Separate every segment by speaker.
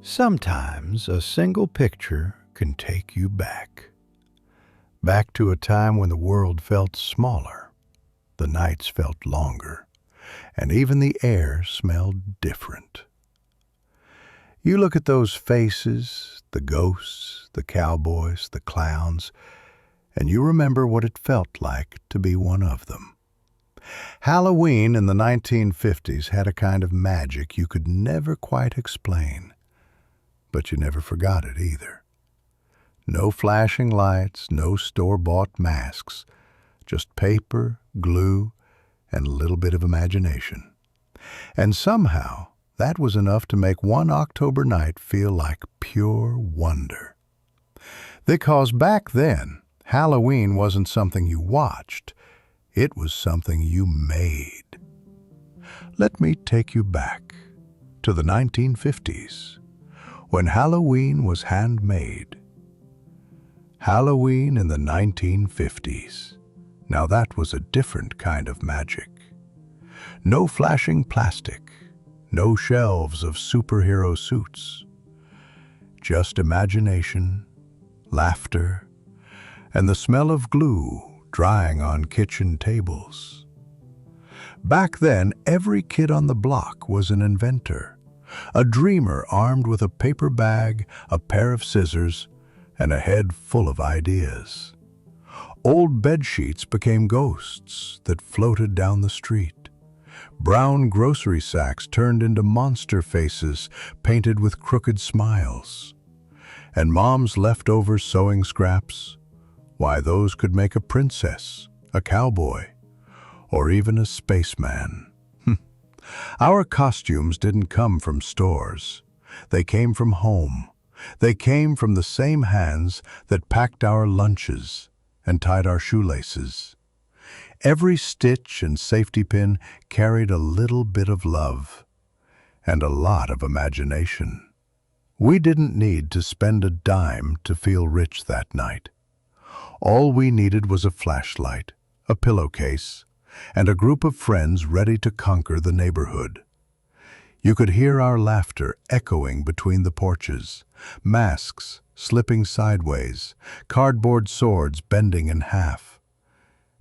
Speaker 1: Sometimes a single picture can take you back to a time when the world felt smaller, the nights felt longer, and even the air smelled different. You look at those faces, the ghosts, the cowboys, the clowns, and you remember what it felt like to be one of them. Halloween in the 1950s had a kind of magic you could never quite explain, but you never forgot it either. No flashing lights, no store-bought masks, just paper, glue, and a little bit of imagination. And somehow, that was enough to make one October night feel like pure wonder. Because back then, Halloween wasn't something you watched, it was something you made. Let me take you back to the 1950s, when Halloween was handmade. Halloween in the 1950s. Now that was a different kind of magic. No flashing plastic, no shelves of superhero suits. Just imagination, laughter, and the smell of glue drying on kitchen tables. Back then, every kid on the block was an inventor, a dreamer armed with a paper bag, a pair of scissors, and a head full of ideas. Old bedsheets became ghosts that floated down the street. Brown grocery sacks turned into monster faces painted with crooked smiles. And Mom's leftover sewing scraps, why, those could make a princess, a cowboy, or even a spaceman. Our costumes didn't come from stores. They came from home. They came from the same hands that packed our lunches and tied our shoelaces. Every stitch and safety pin carried a little bit of love and a lot of imagination. We didn't need to spend a dime to feel rich that night. All we needed was a flashlight, a pillowcase, and a group of friends ready to conquer the neighborhood. You could hear our laughter echoing between the porches, masks slipping sideways, cardboard swords bending in half.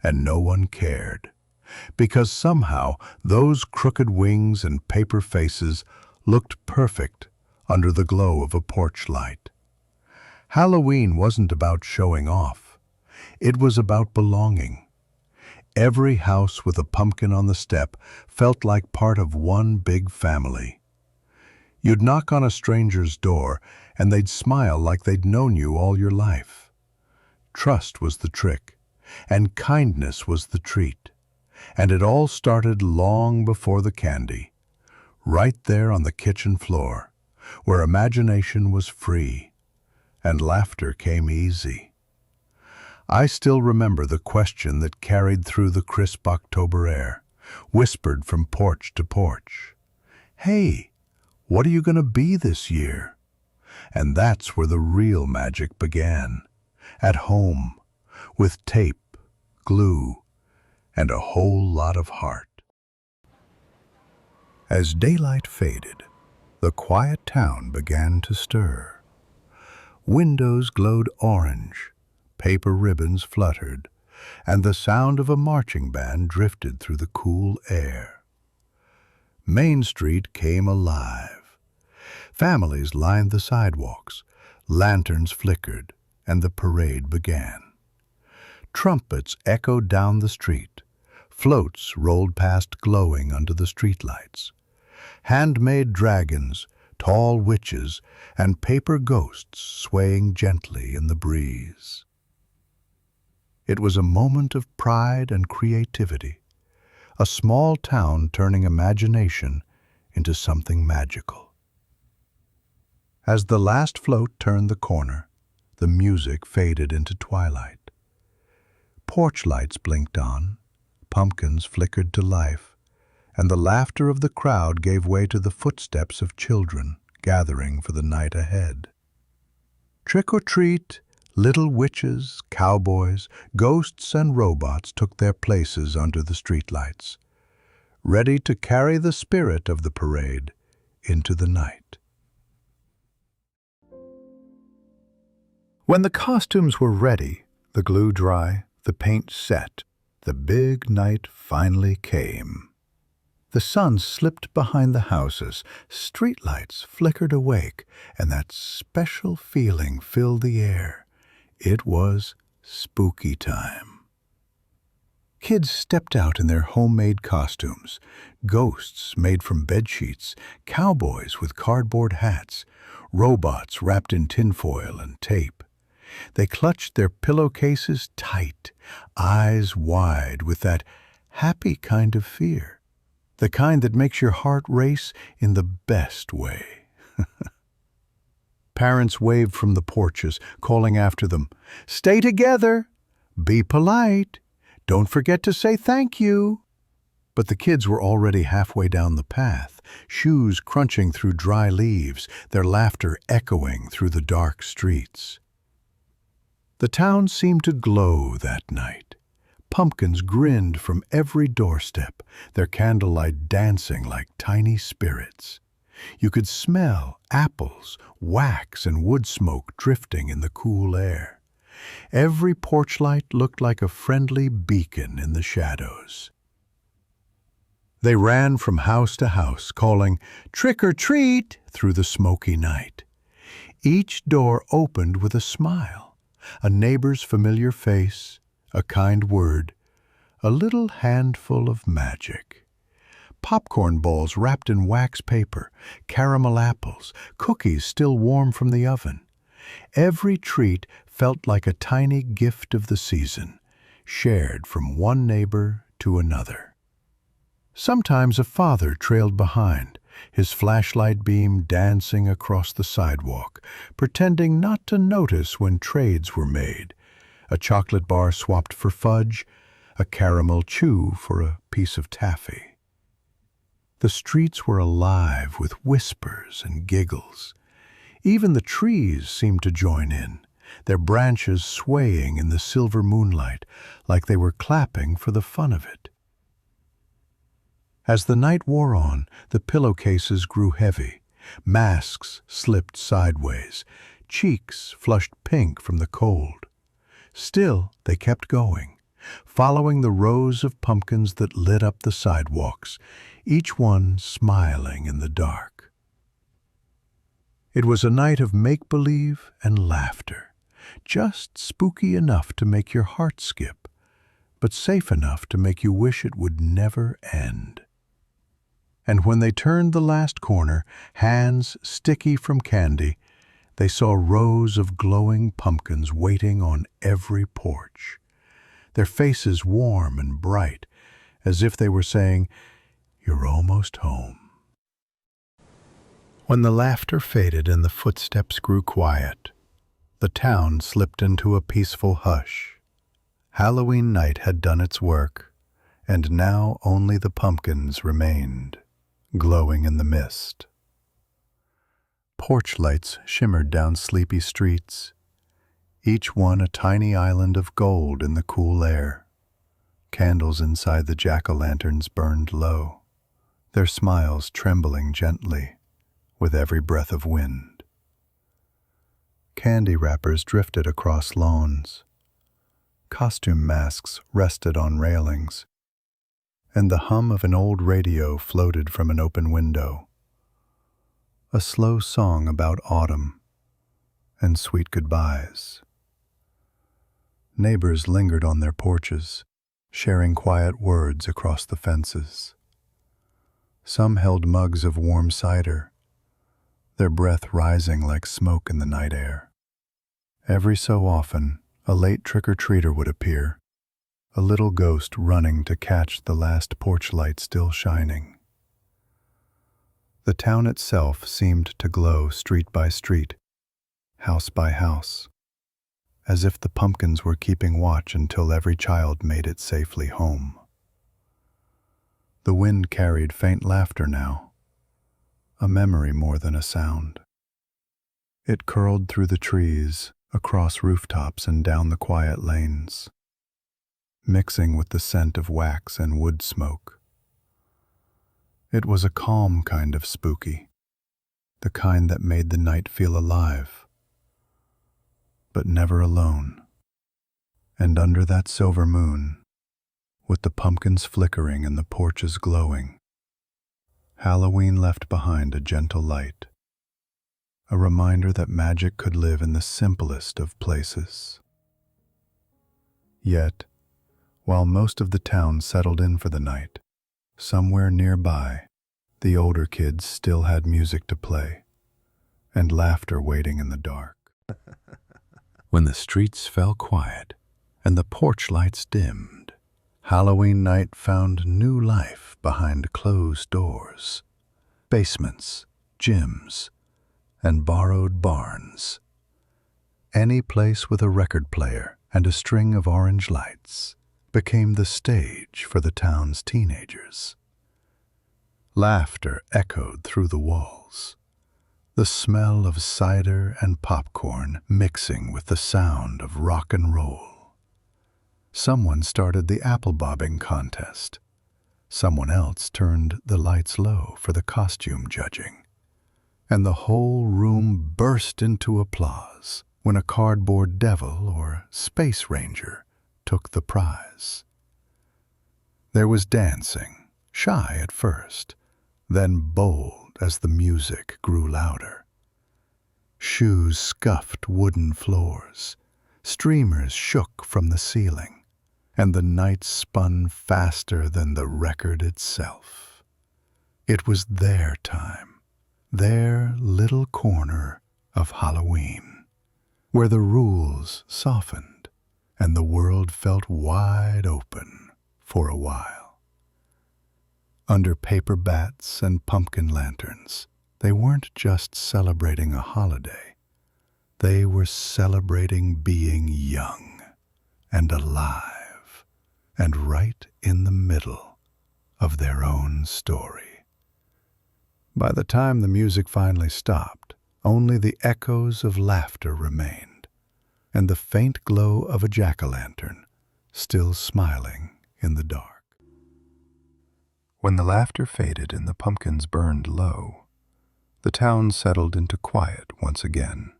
Speaker 1: And no one cared, because somehow those crooked wings and paper faces looked perfect under the glow of a porch light. Halloween wasn't about showing off. It was about belonging. Every house with a pumpkin on the step felt like part of one big family. You'd knock on a stranger's door, and they'd smile like they'd known you all your life. Trust was the trick, and kindness was the treat. And it all started long before the candy, right there on the kitchen floor, where imagination was free, and laughter came easy. I still remember the question that carried through the crisp October air, whispered from porch to porch. Hey, what are you going to be this year? And that's where the real magic began, at home, with tape, glue, and a whole lot of heart. As daylight faded, the quiet town began to stir. Windows glowed orange, paper ribbons fluttered, and the sound of a marching band drifted through the cool air. Main Street came alive. Families lined the sidewalks, lanterns flickered, and the parade began. Trumpets echoed down the street. Floats rolled past glowing under the streetlights. Handmade dragons, tall witches, and paper ghosts swaying gently in the breeze. It was a moment of pride and creativity, a small town turning imagination into something magical. As the last float turned the corner, the music faded into twilight. Porch lights blinked on, pumpkins flickered to life, and the laughter of the crowd gave way to the footsteps of children gathering for the night ahead. Trick or treat! Little witches, cowboys, ghosts, and robots took their places under the streetlights, ready to carry the spirit of the parade into the night. When the costumes were ready, the glue dry, the paint set, the big night finally came. The sun slipped behind the houses, streetlights flickered awake, and that special feeling filled the air. It was spooky time. Kids stepped out in their homemade costumes, ghosts made from bedsheets, cowboys with cardboard hats, robots wrapped in tinfoil and tape. They clutched their pillowcases tight, eyes wide with that happy kind of fear, the kind that makes your heart race in the best way. Parents waved from the porches, calling after them, "Stay together! Be polite! Don't forget to say thank you!" But the kids were already halfway down the path, shoes crunching through dry leaves, their laughter echoing through the dark streets. The town seemed to glow that night. Pumpkins grinned from every doorstep, their candlelight dancing like tiny spirits. You could smell apples, wax, and wood smoke drifting in the cool air. Every porch light looked like a friendly beacon in the shadows. They ran from house to house, calling, "Trick or treat!" through the smoky night. Each door opened with a smile, a neighbor's familiar face, a kind word, a little handful of magic. Popcorn balls wrapped in wax paper, caramel apples, cookies still warm from the oven. Every treat felt like a tiny gift of the season, shared from one neighbor to another. Sometimes a father trailed behind, his flashlight beam dancing across the sidewalk, pretending not to notice when trades were made. A chocolate bar swapped for fudge, a caramel chew for a piece of taffy. The streets were alive with whispers and giggles. Even the trees seemed to join in, their branches swaying in the silver moonlight like they were clapping for the fun of it. As the night wore on, the pillowcases grew heavy. Masks slipped sideways. Cheeks flushed pink from the cold. Still, they kept going, following the rows of pumpkins that lit up the sidewalks, each one smiling in the dark. It was a night of make-believe and laughter, just spooky enough to make your heart skip, but safe enough to make you wish it would never end. And when they turned the last corner, hands sticky from candy, they saw rows of glowing pumpkins waiting on every porch, their faces warm and bright, as if they were saying, "You're almost home." When the laughter faded and the footsteps grew quiet, the town slipped into a peaceful hush. Halloween night had done its work, and now only the pumpkins remained, glowing in the mist. Porch lights shimmered down sleepy streets, each one a tiny island of gold in the cool air. Candles inside the jack-o'-lanterns burned low, their smiles trembling gently with every breath of wind. Candy wrappers drifted across lawns. Costume masks rested on railings, and the hum of an old radio floated from an open window. A slow song about autumn and sweet goodbyes. Neighbors lingered on their porches, sharing quiet words across the fences. Some held mugs of warm cider, their breath rising like smoke in the night air. Every so often, a late trick-or-treater would appear, a little ghost running to catch the last porch light still shining. The town itself seemed to glow street by street, house by house, as if the pumpkins were keeping watch until every child made it safely home. The wind carried faint laughter now, a memory more than a sound. It curled through the trees, across rooftops and down the quiet lanes, mixing with the scent of wax and wood smoke. It was a calm kind of spooky, the kind that made the night feel alive. but never alone. And under that silver moon, with the pumpkins flickering and the porches glowing, Halloween left behind a gentle light, a reminder that magic could live in the simplest of places. Yet, while most of the town settled in for the night, somewhere nearby, the older kids still had music to play and laughter waiting in the dark. When the streets fell quiet and the porch lights dimmed, Halloween night found new life behind closed doors, basements, gyms, and borrowed barns. Any place with a record player and a string of orange lights became the stage for the town's teenagers. Laughter echoed through the walls, the smell of cider and popcorn mixing with the sound of rock and roll. Someone started the apple bobbing contest. Someone else turned the lights low for the costume judging. And the whole room burst into applause when a cardboard devil or space ranger took the prize. There was dancing, shy at first, then bold as the music grew louder. Shoes scuffed wooden floors, streamers shook from the ceiling, and the night spun faster than the record itself. It was their time, their little corner of Halloween, where the rules softened and the world felt wide open for a while. Under paper bats and pumpkin lanterns, they weren't just celebrating a holiday. They were celebrating being young and alive and right in the middle of their own story. By the time the music finally stopped, only the echoes of laughter remained, and the faint glow of a jack-o'-lantern still smiling in the dark. When the laughter faded and the pumpkins burned low, the town settled into quiet once again.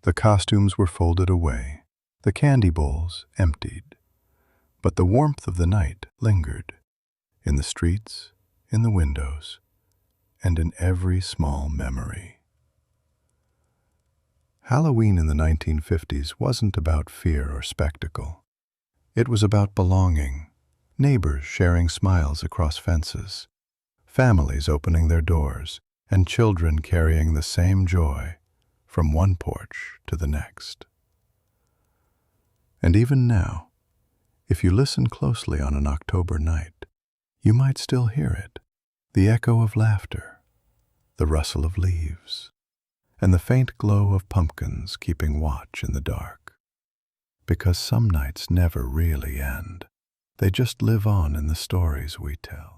Speaker 1: The costumes were folded away, the candy bowls emptied, but the warmth of the night lingered in the streets, in the windows, and in every small memory. Halloween in the 1950s wasn't about fear or spectacle. It was about belonging. Neighbors sharing smiles across fences, families opening their doors, and children carrying the same joy from one porch to the next. And even now, if you listen closely on an October night, you might still hear it, the echo of laughter, the rustle of leaves, and the faint glow of pumpkins keeping watch in the dark. Because some nights never really end. They just live on in the stories we tell.